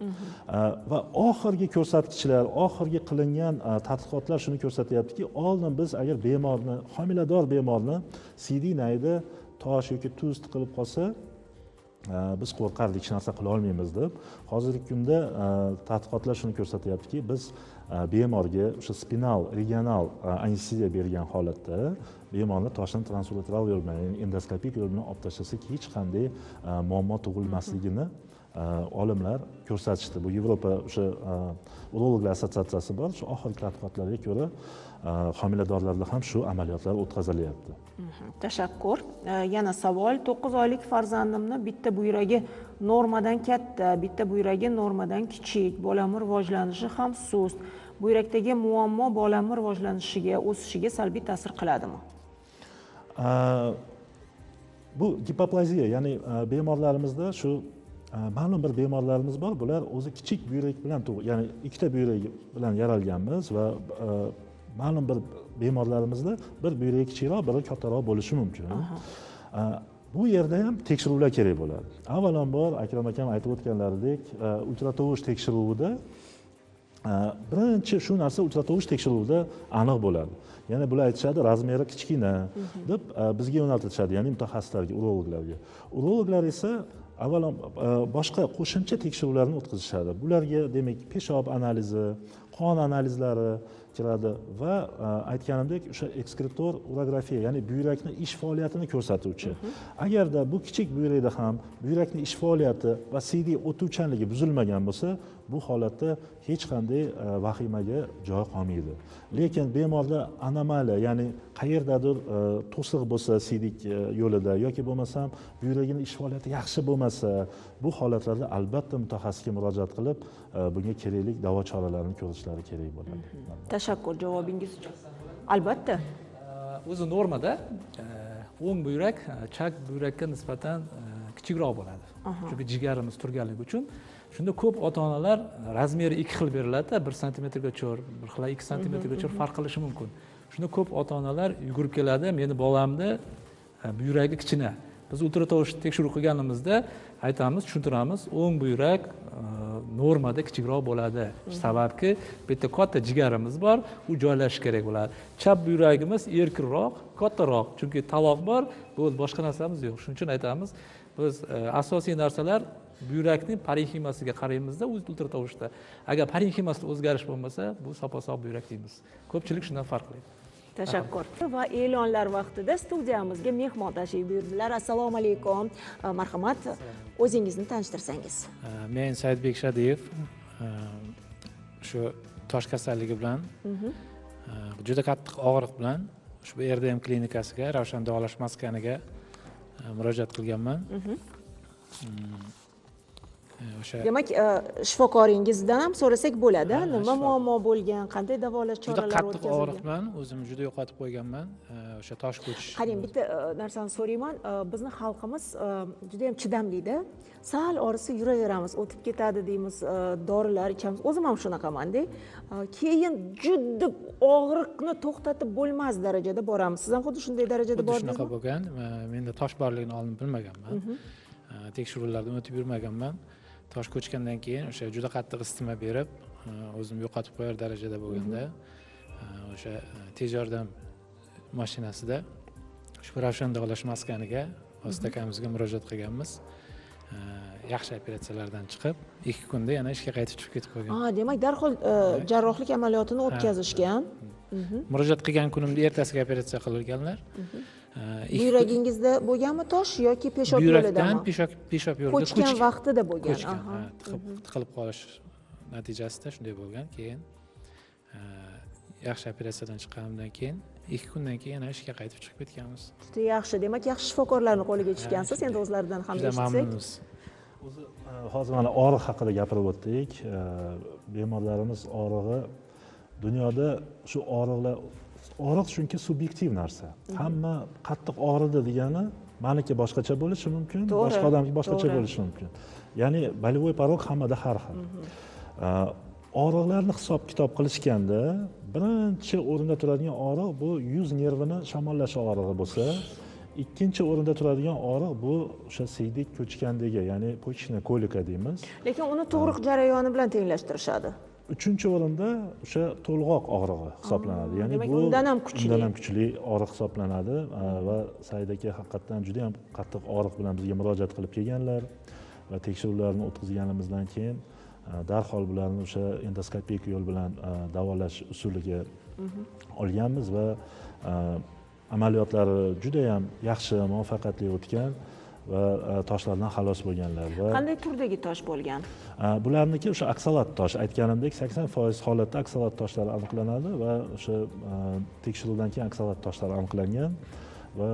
Va oxirgi ko'rsatkichlar, oxirgi qilingan tadqiqotlar shuni ko'rsatyaptiki, oldin biz agar bemorni, homilador bemorni CD nayda tosh yoki tuz tiqilib qolsa, biz qo'rqardik, hech narsa qila olmaymiz deb. Hozirgi kunda tadqiqotlar shuni ko'rsatyaptiki, biz bemorga o'sha spinal regional anesteziya bergan holatda bemorni toshni transuratoral yo'l bilan, ya'ni endoskopik yo'l bilan olib tashlasak hech qanday muammo tug'ilmasligini olimlar ko'rsatishdi. Bu Yevropa o'sha urologlar assotsiatsiyasi bor. Shu oxirgi tadqiqotlarga ko'ra homiladorlarda ham shu amaliyotlar o'tkazilyapti. Tashakkur. Yana savol, 9 oylik farzandimni bitta buyragi normadan katta, bitta buyragi normadan kichik, bolamni rivojlanishi ham sust. Buyrakdagi muammo bolamni rivojlanishiga, o'sishiga salbiy ta'sir qiladimi? Bu gipoplaziya, ya'ni bemorlarimizda shu ma'lum bir bemorlarimiz bor. Bular o'zi kichik buyrak bilan, ya'ni ikkita buyrak bilan yaralganmiz va ma'lum bir bemorlarimizda bir buyragi kichikroq, biri kattaroq bo'lishi mumkin. Bu yerda ham tekshiruvlar kerak bo'ladi. Avvalambor Akram akam aytib o'tganlaridek, ultratovush tekshiruvida birinchi shu narsa ultratovush tekshiruvida aniq bo'ladi. Ya'ni bular aytishadi, razmeri kichkina deb bizga yo'naltirishadi, ya'ni mutaxassislarga, urologlarga. Urologlar esa avvalo boshqa qo'shimcha tekshiruvlarni o'tkazishadi. Bularga demak peshob analizi, qon analizlari kiradi va aytganimdek o'sha ekskretor urografiya, ya'ni buyrakni ish faoliyatini ko'rsatuvchi. Agarda bu kichik buyrakda ham buyrakni ish faoliyati va CD o'tuvchanligi buzilmagan bo'lsa, bu holatda hech qanday vahimaga joy qolmaydi. Lekin bemorda anomaliya, ya'ni qayerdadir to'siq bo'lsa siydik yo'lida yoki bo'lmasam buyragining ish faoliyati yaxshi bo'lmasa, bu holatlarda albatta mutaxassisga murojaat qilib, bunga kerakli davo choralarini ko'rishlari kerak bo'ladi. Tashakkur javobingiz uchun. Albatta. O'zi normada o'ng buyrak chap buyrakka nisbatan kichikroq bo'ladi. Chunki jigarimiz turganligi uchun. Shunda ko'p ota-onalar razmeri ikki xil beriladi, 1 santimetrga cho'r, bir xil 2 santimetrga cho'r farq qilishi mumkin. Shunda ko'p ota-onalar yugurib keladi, meni bolamni buyragi kichkina. Biz ultratovush tekshiruv qilganimizda aytamiz, tushuntiramiz, o'ng buyrak normada kichikroq bo'ladi. Sababki bu yerda katta jigarimiz bor, u joylashishi kerak bo'ladi. Chap buyragimiz erkinroq, kattaroq, chunki taloq bor, bu boshqa narsamiz yo'q. Shuning uchun aytamiz, biz asosiy narsalar buyrakning parenximasiga qaraymizda ultratovushda. Agar parenximasida o'zgarish bo'lmasa, bu sopol buyrak deymiz. Ko'pchilik shundan farq qiladi. Tashakkur. Va e'lonlar vaqtida studiyamizga mehmon tashrif buyurdilar. Assalomu alaykum. Marhamat, o'zingizni tanishtirsangiz. Men Saidbek Shadiyev. Shu tosh kasalligi bilan, juda qattiq og'riq bilan ushbu RDM klinikasiga, Ravshan davolash maskaniga murojaat qilganman. Demak, shifokoringizdan ham so'rasak bo'ladi. Nima muammo bo'lgan, qanday davolash choralari o'tkazilgan? Juda qattiq o'tkazilgan? og'riq bilan o'zimni juda yo'qotib qo'yganman. O'sha tosh ko'chish. Qarang, bitta narsani so'rayman. Bizni xalqimiz juda ham chidamli-da. Sal orisi yuraveramiz, o'tib ketadi deymiz, dorilar ichamiz. O'zim ham shunaqaman-da. Keyin juda og'riqni to'xtatib bo'lmas darajada boramiz. Siz ham xuddi shunday darajada bordingizmi? Shunaqa bo'lgan. Menda tosh borligini oldin bilmaganman. Tekshiruvlardan o'tib yurmaganman. Tosh ko'chgandan keyin o'sha juda qattiq isitma berib, o'zimni yo'qotib qo'yar darajada bo'lganda, o'sha tez yordam mashinasida ushbu Ravshan davolash maskaniga Vosita akamizga murojaat qilganmiz. Yaxshi operatsiyalardan chiqib, 2 kunda yana ishga qaytib chiqib ketib qolgan. Demak, darhol jarrohlik amaliyotini o'tkazishgan. Murojaat qilgan kunimda ertasiga operatsiya qilganlar. Buyragingizda bo'lganmi tosh yoki peshob yo'lidami? Buyrakdan peshob yo'lida ko'chgan vaqtida bo'lgan. Tiqilib qolish natijasida shunday bo'lgan. Keyin yaxshi operatsiyadan chiqqanimdan keyin 2 kundan keyin yana ishga qaytib chiqib ketganmiz. Juda yaxshi. Demak, yaxshi shifokorlarning qo'liga tushgansiz. Endi o'zlaridan ham eshitsak. Juda mamnunmiz. O'zi hozir mana og'riq haqida gapirib o'tdik. Bemorlarimiz og'rig'i dunyoda shu og'riq chunki subyektiv narsa. Hamma qattiq og'ridi degani meniki boshqacha bo'lishi mumkin, boshqa odamniki boshqacha bo'lishi mumkin. Ya'ni bolевой порог hammada har xil. Og'riqlarni hisob-kitob qilishganda birinchi o'rinda turadigan og'riq bu yuz nervini shamollash og'rig'i bo'lsa, ikkinchi o'rinda turadigan og'riq bu o'sha siydik ko'chgandagi, ya'ni почечная колика deymiz. Lekin uni tug'ruq jarayoni bilan tenglashtirishadi. Uchinchi o'rinda o'sha to'lg'oq og'rig'i hisoblanadi. Ya'ni bu undan ham kuchli og'riq hisoblanadi va Said aka haqiqatdan juda ham qattiq og'riq bilan bizga murojaat qilib kelganlar va tekshiruvlarni o'tkazganimizdan keyin darhol bularni o'sha endoskopik yo'l bilan davolash usuliga olganmiz va amaliyotlari juda ham yaxshi, muvaffaqiyatli o'tgan va toshlardan xalos bo'lganlar. Va qanday turdagi tosh bo'lgan? Bularniki o'sha aksalat tosh, aytganimdek 80% holatda aksalat toshlar aniqlanadi va o'sha tekshiruvdan keyin aksalat toshlar aniqlangan va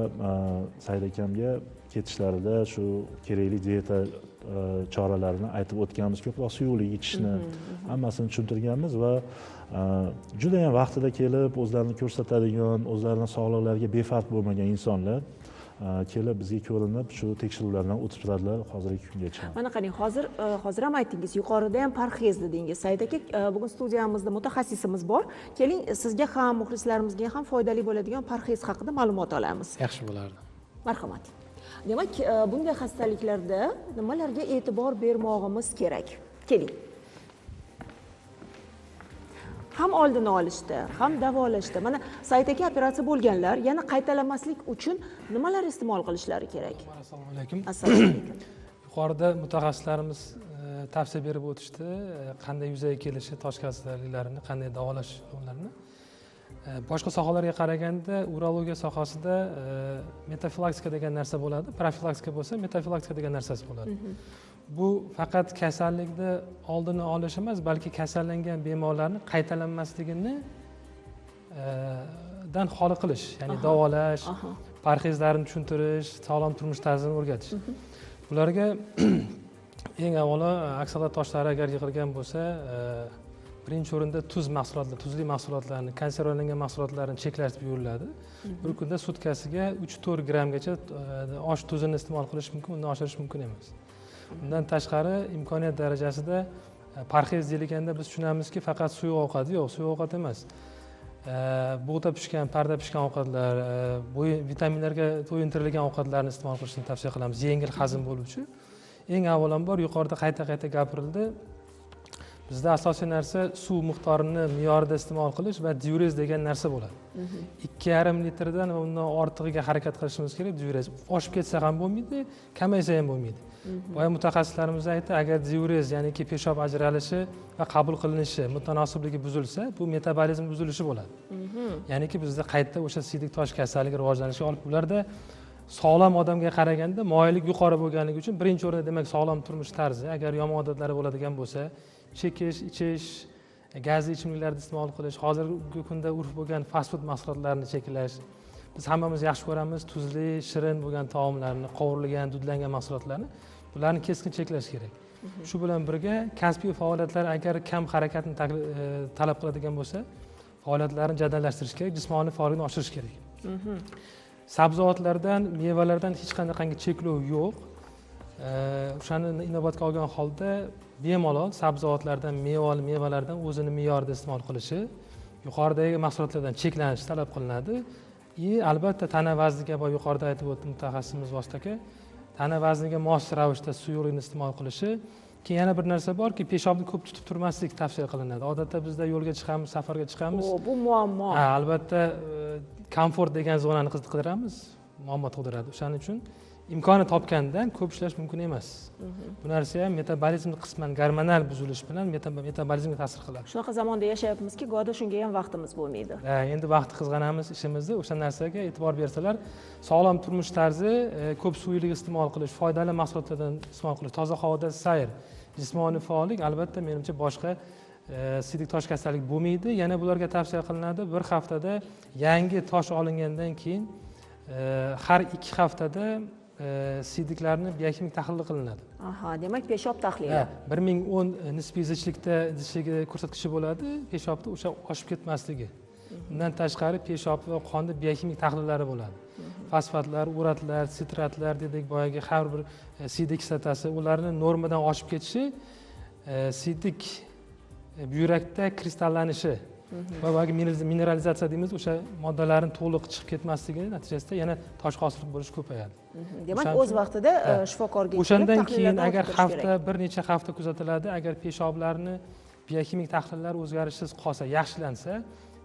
Said akamga ketishlarida shu kerakli dieta choralarini aytib o'tganmiz, ko'proq suyuqlik ichishni hammasini tushuntirganmiz va juda ham vaqtida kelib o'zlarini ko'rsatadigan, o'zlarining sog'liqlariga befarq bo'lmagan insonlar kelib bizga ko'rinib shu tekshiruvlardan o'tib turadilar hozirgi kungacha. Mana qarang, hozir ham aytdingiz, yuqorida ham parhez dedingiz. Said aka, bugun studiyamizda mutaxassisimiz bor. Keling, sizga ham, muxlislarimizga ham foydali bo'ladigan parhez haqida ma'lumot olamiz. Yaxshi bo'lardi. Marhamat. Demak, bunday xastaliklarda nimalarga e'tibor bermog'imiz kerak? Keling. Ham oldini olishda, ham davolashda. Mana Said aka operatsiya bo'lganlar, yana qaytalamaslik uchun nimalar iste'mol qilishlari kerak? Assalomu alaykum. Assalomu alaykum. yuqorida mutaxassislarimiz tavsiya berib o'tishdi, qanday yuzaga kelishi tosh kasalliklarini, qanday davolash yo'llarini. Boshqa sohalarga qaraganda urologiya sohasida metafilaktika degan narsa bo'ladi, profilaktika bo'lsa metafilaktika degan narsasi bo'ladi. Bu faqat kasallikni oldini olish emas, balki kasallangan bemorlarni qaytalanmasligini dan xoli qilish, ya'ni davolash, parhezlarni tushuntirish, sog'lom turmush tarzini o'rgatish. Bularga eng avvalo aksariyat toshlari agar yig'ilgan bo'lsa, birinchi o'rinda tuzli mahsulotlarni, konservalangan mahsulotlarni cheklash buyuriladi. Bir kunda sutkasiga 3-4 grammgacha osh tuzini iste'mol qilish mumkin, undan oshirish mumkin emas. Bundan tashqari imkoniyat darajasida parhez deyilganda biz tushunamizki, faqat suyuq ovqat, yo'q, suyuq ovqat emas. Bug'da pishgan, parda pishgan ovqatlar, vitaminlarga to'yintirilgan ovqatlarni iste'mol qilishni tavsiya qilamiz, yengil hazm bo'luvchi. Eng avvalambor yuqorida qayta gapirildi. Bizda asosiy narsa suv miqdorini me'yorida iste'mol qilish va diurez degan narsa bo'ladi. 2,5 litrdan va undan ortig'iga harakat qilishimiz kerak. Diurez oshib ketsa ham bo'lmaydi, kamaysa ham bo'lmaydi. Boya mutaxassislarimiz aytdi, agar diurez, ya'niki peshob ajralishi va qabul qilinishi mutanosiblig'i buzilsa, bu metabolizm buzilishi bo'ladi. Ya'niki bizda qayta o'sha siydik tosh kasalligi rivojlanishiga olib, ularda sog'lom odamga qaraganda moyillik yuqori bo'lganligi uchun birinchi o'rinda demak sog'lom turmush tarzi, agar yomon odatlari bo'ladigan bo'lsa, chekish, ichish, gazli ichimliklarni iste'mol qilish, hozirgi kunda urf bo'lgan fast food mahsulotlarini cheklash. Biz hammamiz yaxshi ko'ramiz tuzli, shirin bo'lgan taomlarni, qovurilgan, dudlangan mahsulotlarni. Bularni keskin cheklash kerak. Shu bilan birga kasbiy faoliyatlar agar kam harakatni talab qiladigan bo'lsa, faoliyatlarni jadallashtirish kerak, jismoniy faollikni oshirish kerak. Sabzavotlardan, mevalardan hech qanday cheklov yo'q. O'shani inobatga olgan holda bemalol sabzavotlardan, mevalardan o'zini me'yorida iste'mol qilishi, yuqoridagi mahsulotlardan cheklanish talab qilinadi. Albatta tana vazniga va yuqorida aytib o'tdi mutaxassisimiz Vostaka, tana vazniga mos ravishda suyuqlikni iste'mol qilishi. Keyin yana bir narsa borki, peshobni ko'p tutib turmaslik tavsiya qilinadi. Odatda bizda yo'lga chiqamiz, safarga chiqamiz. Bu muammo. Albatta komfort degan zonani qidiramiz, muammo tug'diradi. O'shaning uchun imkoni topgandan ko'p ishlash mumkin emas. Bu narsa ham metabolizmni qisman gormonal buzilish bilan metabolizmga ta'sir qiladi. Shunaqa zamonda yashayapmizki, go'da shunga ham vaqtimiz bo'lmaydi. Endi vaqt qizg'anamiz ishimizni, o'sha narsaga e'tibor bersalar, sog'lom turmush tarzi, ko'p suyuqlik iste'mol qilish, foydali mahsulotlardan iste'mol qilish, toza havoda sayr, jismoniy faollik albatta menimcha boshqa siydik tosh kasallik bo'lmaydi. Yana bularga tavsiya qilinadi, bir haftada yangi tosh olingandan keyin har 2 haftada siydiklarni biokimik tahlili qilinadi. Demak peshob tahlili. 1010 nisbiy zichligi ko'rsatkichi bo'ladi, peshobda o'sha oshib ketmasligi. Bundan tashqari peshob va qonda biokimik tahlillari bo'ladi. Fosfatlar, uratlar, sitratlar dedik, boyagi har bir siydik kislotasi, ularning normadan oshib ketishi siydik buyrakda kristallanishi va boyagi mineralizatsiya deymiz, o'sha moddalarning to'liq chiqib ketmasligi natijasida yana tosh hosil bo'lish ko'payadi. Demak, o'z vaqtida shifokorga kelib o'shandan keyin agar bir necha hafta kuzatiladi, agar peshoblarni biokimik tahlillar o'zgarishsiz qolsa, yaxshilansa,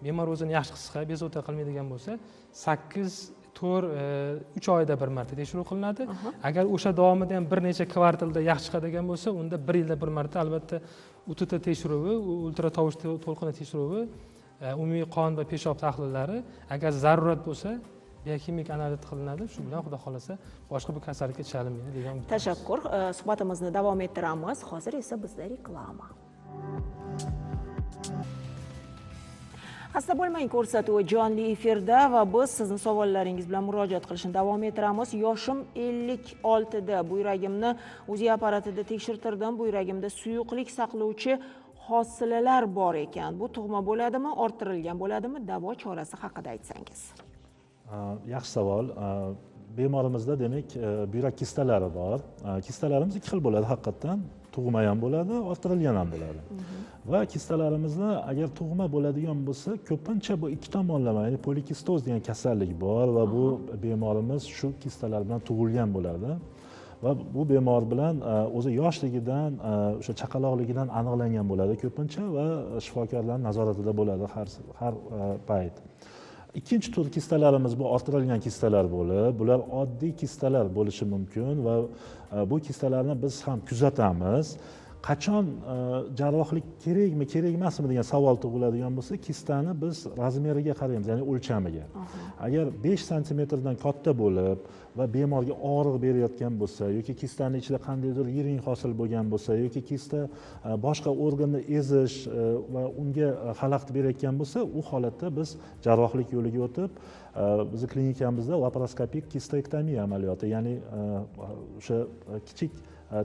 bemor o'zini yaxshi his qilib, bezovta qilmaydigan bo'lsa, 3 oyda bir marta tekshiruv qilinadi. Agar o'sha davomida ham bir necha kvartalda yaxshi chiqadigan bo'lsa, unda 1 yilda bir marta albatta UTT tekshiruvi, ultratovush to'lqini tekshiruvi, umumiy qon va peshob tahlillari, agar zarurat bo'lsa, biokimik analiz qilinadi. Shu bilan xudo xolasa boshqa bir kasallikka chalinmaydi degan. Tashakkur. Suhbatimizni davom ettiramiz. Hozir esa bizda reklama. Xasta bo'lmang, ko'rsatuvi jonli efirda va biz sizni savollaringiz bilan murojaat qilishni davom ettiramiz. Yoshim 56 da. Bu yuragimni UZI apparatida tekshirtirdim. Bu yuragimda suyuqlik saqlovchi hosilalar bor ekan. Bu tug'ma bo'ladimi, orttirilgan bo'ladimi? Davo chorasi haqida aytsangiz. Yaxshi savol. Bemorimizda demak buyrak kistalari bor. Kistalarimiz 2 xil bo'ladi haqiqatdan. Tug'ma ham bo'ladi, orttirilgan ham bo'ladi. Va kistalarimizni agar tug'ma bo'ladigan bo'lsa, ko'pincha bu 2 tomonlama, ya'ni polikistoz degan kasallik bor va bu bemorimiz shu kistalar bilan tug'ilgan bo'ladi. Va bu bemor bilan o'zi yoshligidan, o'sha chaqaloqligidan aniqlangan bo'ladi ko'pincha va shifokorlar nazoratida bo'ladi har payt. Ikkinchi tur kistalarimiz bu orttirilgan kistalar bo'lib, bular oddiy kistalar bo'lishi mumkin va bu kistalarni biz ham kuzatamiz. Qachon jarrohlik kerakmi, kerak emasmi degan savol tug'iladigan bo'lsa, kistani biz razmeriga qaraymiz, ya'ni o'lchamiga. Agar 5 santimetrdan katta bo'lib va bemorga og'riq berayotgan bo'lsa yoki kistani ichida qandaydir yiring hosil bo'lgan bo'lsa yoki kista boshqa organni ezish va unga xalaqit berayotgan bo'lsa, u holatda biz jarrohlik yo'liga o'tib, bizni klinikamizda laparoskopik kistektomiya amaliyoti, ya'ni o'sha kichik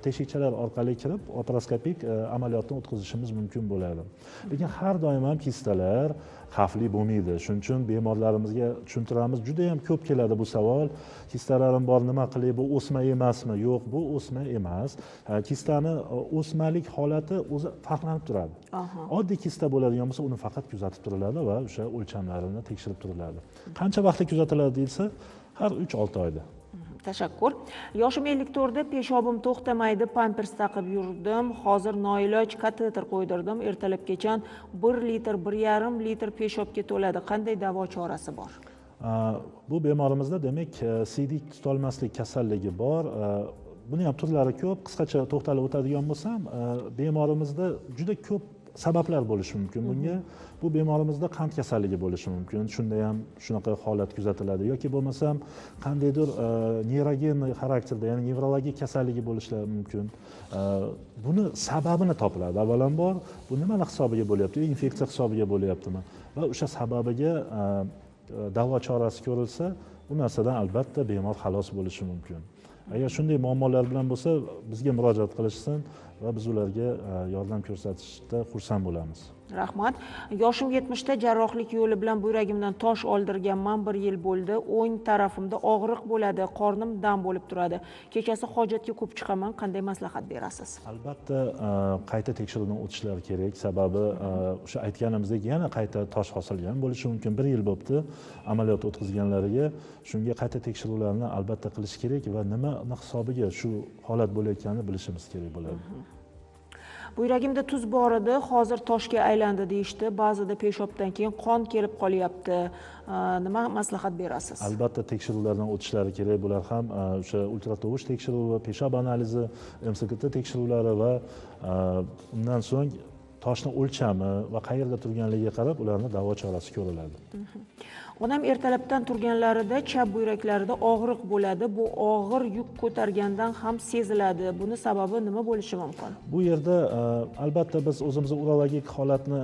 teshikchalar orqali kirib laparoskopik amaliyotni o'tkazishimiz mumkin bo'ladi. Lekin har doim ham kistalar xavfli bo'lmaydi. Shuning uchun bemorlarimizga tushuntiramiz. Juda ham ko'p keladi bu savol. Kistalarim bor, nima qilay, bu o'sma emasmi? Yo'q, bu o'sma emas. Kistani o'smalik holati o'zi farqlanib turadi. Oddiy kista bo'ladigan bo'lsa, uni faqat kuzatib turiladi va o'sha o'lchamlarini tekshirib turiladi. Qancha vaqtda kuzatiladi deyilsa, har 3-6 oyda. Tashakkur. Yoshim 54da, peshobim to'xtamaydi, pampers taqib yurdim. Hozir noiloj kateter qo'ydirdim. Ertalabgacha 1 litr, 1,5 litr peshobga to'ladi. Qanday davo chorasi bor? Bu bemorimizda demak siydik tutolmaslik kasalligi bor. Buni ham turlari ko'p. Qisqacha to'xtalib o'tadigan bo'lsam, bemorimizda juda ko'p sabablar bo'lishi mumkin. Bunga bu bemorimizda qand kasalligi bo'lishi mumkin. Shunda ham shunaqa holat kuzatiladi yoki bo'lmasam qandaydir neyrogen xarakterda, ya'ni nevrologik kasalligi bo'lishlari mumkin. Buni sababini topiladi. Avvalambor bu nimalar hisobiga bo'lyapti? Infeksiya hisobiga bo'lyaptimi? Va o'sha sababiga davo chorasi ko'rilsa, bu narsadan albatta bemor xalos bo'lishi mumkin. Agar shunday muammolar bilan bo'lsa, bizga murojaat qilishsin va biz ularga yordam ko'rsatishda xursand bo'lamiz. Rahmat. Yoshim 70da, jarrohlik yo'li bilan buyragimdan tosh oldirganman, 1 yil bo'ldi. O'ng tarafimda og'riq bo'ladi, qornim dam bo'lib turadi. Kechasi hojatga ko'p chiqaman, qanday maslahat berasiz? Albatta qayta tekshiruvdan o'tishlari kerak. Sababi o'sha aytganimizdek yana qayta tosh hosilgan bo'lishi mumkin. 1 yil bo'libdi amaliyot o'tkazganlariga. Shunga qayta tekshiruvlarni albatta qilish kerak va nima hisobiga shu holat bo'layotganini bilishimiz kerak bo'ladi. Buyragimda tuz bor edi, hozir toshga aylandi deyishdi. Ba'zida peshobdan keyin qon kelib qolyapti. Nima maslahat berasiz? Albatta tekshiruvlardan o'tishlari kerak. Bular ham o'sha ultratovush tekshiruvi, peshob analizi, MSKT tekshiruvlari va undan so'ng toshning o'lchami va qayerda turganligiga qarab ularning davo chorasi ko'riladi. Onam ertalabdan turganlarida chap buyraklarida og'riq bo'ladi. Bu og'ir yuk ko'targandan ham seziladi. Buni sababi nima bo'lishi mumkin? Bu yerda albatta biz o'zimizning urologik holatni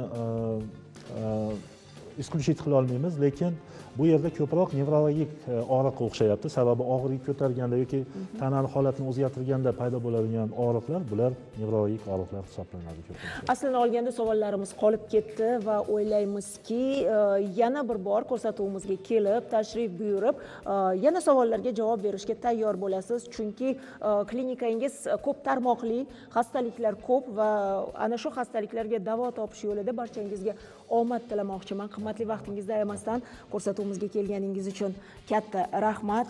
исключить qila olmaymiz, lekin bu yerda ko'proq nevrologik og'riqqa o'xshayapti. Sababi og'ir yuk ko'targanda yoki tanani holatini o'zgartirganda paydo bo'ladigan og'riqlar, bular nevrologik og'riqlar hisoblanadi. Aslini olganda savollarimiz qolib ketdi va o'ylaymizki, yana bir bor ko'rsatuvimizga kelib, tashrif buyurib, yana savollarga javob berishga tayyor bo'lasiz, chunki klinikangiz ko'p tarmoqli, xastaliklar ko'p va ana shu xastaliklarga davo topish yo'lida barchangizga omad tilamoqchiman. Qimmatli vaqtingizda ayamasdan ko'rsatuvimizga kelganingiz uchun katta rahmat.